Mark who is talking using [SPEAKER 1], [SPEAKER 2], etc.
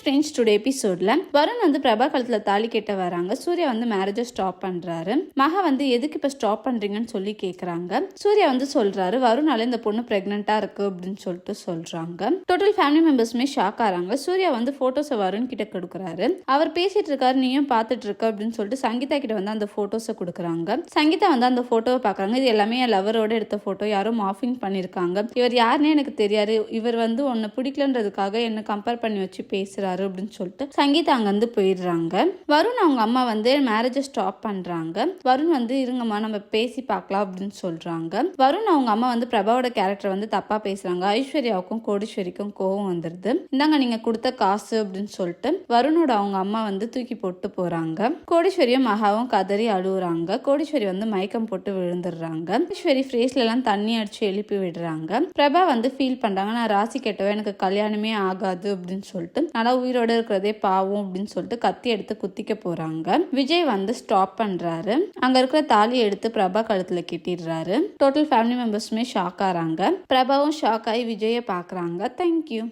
[SPEAKER 1] Friends, today எபிசோட்ல வருண் வந்து பிரபா கழுத்துல தாலி கட்ட வராங்க. சூர்யா வந்து மேரேஜை ஸ்டாப் பண்றாரு. மகா வந்து எதுக்கு இப்ப ஸ்டாப் பண்றீங்கன்னு சொல்லி கேக்குறாங்க. சூர்யா வந்து சொல்றாரு வருணால இந்த பொண்ணு பிரெக்னெண்டா இருக்கு அப்படின்னு சொல்லிட்டு சொல்றாங்க. டோட்டல் ஃபேமிலி மெம்பர்ஸுமே ஷாக் ஆறாங்க. சூர்யா வந்து போட்டோஸை வருண் கிட்ட கொடுக்குறாரு. அவர் பேசிட்டு இருக்காரு, நீயும் பாத்துட்டு இருக்க அப்படின்னு சொல்லிட்டு சங்கீதா கிட்ட வந்து அந்த போட்டோஸை கொடுக்குறாங்க. சங்கீதா வந்து அந்த போட்டோவை பாக்குறாங்க. இது எல்லாமே என் லவரோட எடுத்த போட்டோ, யாரும் மார்ஃபிங் பண்ணிருக்காங்க. இவர் யாருன்னே எனக்கு தெரியாது. இவர் வந்து உன்னை பிடிக்கலன்றதுக்காக என்ன கம்பேர் பண்ணி வச்சு பேசுறாரு அப்படின்னு சொல்லிட்டு சங்கீதா அங்க வந்து போயிடுறாங்க. வருண் அவங்க அம்மா வந்து மேரேஜை ஸ்டாப் பண்றாங்க. வருண் வந்து இருங்கம்மா நம்ம பேசி பார்க்கலாம் அப்படின்னு சொல்றாங்க. வருண் அவங்க அம்மா வந்து பிரபாவோட கேரக்டர் வந்து தப்பா பேசுறாங்க. ஐஸ்வர்யாவுக்கும் கோடீஸ்வரிக்கும் கோவம் வந்துருது. இந்தாங்க நீங்க கொடுத்த காசு அப்படின்னு சொல்லிட்டு வருணோட அவங்க அம்மா வந்து தூக்கி போட்டு போறாங்க. கோடீஸ்வரியும் மகாவும் கதறி அழுகுறாங்க. கோடீஸ்வரி வந்து மயக்கம் போட்டு விழுந்துடுறாங்க. கோடீஸ்வரி ஃபேஸ்ல எல்லாம் தண்ணி அடிச்சு எழுப்பி விடுறாங்க. பிரபா வந்து ஃபீல் பண்றாங்க, நான் ராசி கெட்டவன், எனக்கு கல்யாணமே ஆகாது அப்படின்னு சொல்லிட்டு, ஆனா உயிரோட இருக்கிறதே பாவம் அப்படின்னு சொல்லிட்டு கத்தி எடுத்து குத்திக்க போறாங்க. விஜய் வந்து ஸ்டாப் பண்றாரு. அங்க இருக்கிற தாலியை எடுத்து பிரபா கழுத்துல கட்டிடுறாரு. டோட்டல் ஃபேமிலி மெம்பர்ஸுமே ஷாக் ஆறாங்க. பிரபாவும் ஷாக் ஆகி விஜயை பாக்குறாங்க. தேங்க்யூ.